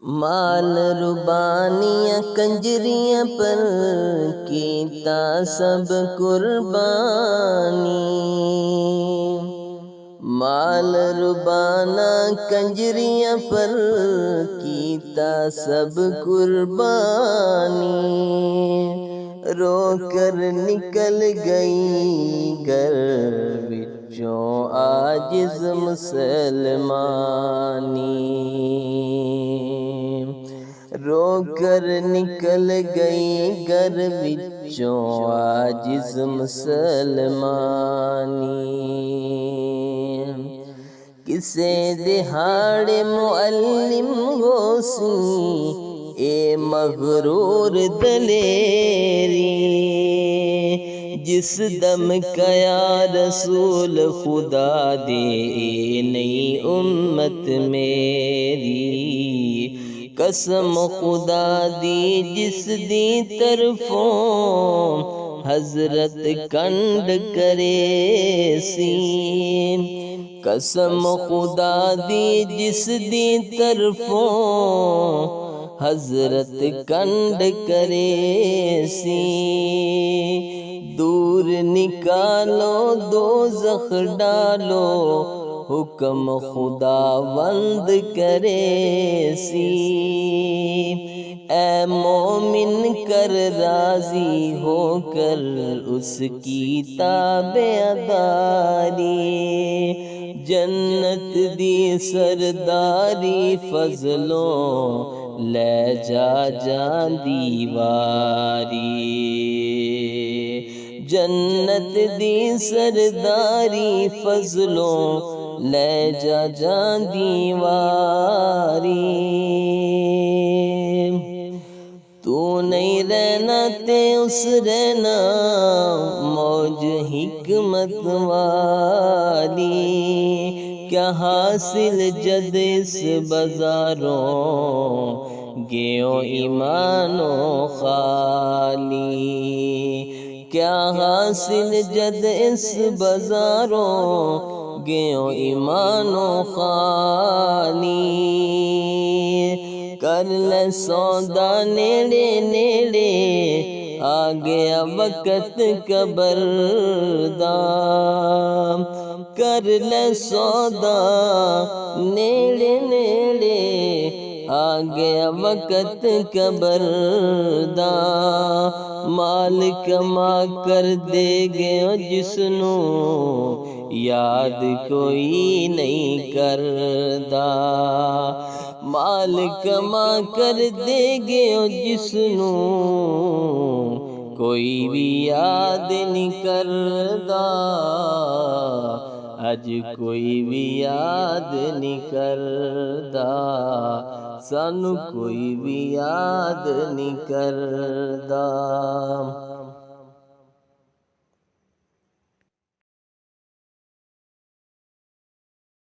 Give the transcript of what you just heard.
مال ربانیاں کنجریاں پر کیتا سب قربانی، مال ربانہ کنجریاں پر کیتا سب قربانی، رو کر نکل گئی گھر وچوں عاجز مسلمانی، رو کر نکل گئی گھر وچوں عاجز مسلمانی، کسے دہاڑے معلم ہو سی اے مغرور دلیری، جس دم کیا رسول خدا دے نئی امت میری، قسم خدا دی جس دی طرفوں حضرت کنڈ کرے سی، قسم خدا دی جس دی طرفوں حضرت کنڈ کرے سی، دور نکالو دوزخ ڈالو حکم خداوند کرے سی، اے مومن کر راضی ہو کر اس کی تابعداری، جنت دی سرداری فضلوں لے جا جاندی واری، جنت دی سرداری فضلوں لے جا جاندی واری، تو نہیں رہنا تے اس رہنا موج حکمت والی، کیا حاصل جد اس بازاروں گیوں ایمانوں خالی، کیا حاصل جد اس بازاروں گیوں ایمانوں خالی، کر لے سودا نیڑے نیڑے آ گیا وقت قبر دا، کر لے سودا نیڑے نیڑے آ گیا وقت قبر دا، مال کما کر دے گئے جسنوں یاد کوئی نہیں کردا، مال کما کر دے گئے جسنوں کوئی بھی یاد نہیں کردا، اج کوئی بھی یاد نہیں کردا، سانو کوئی بھی یاد نہیں کردا۔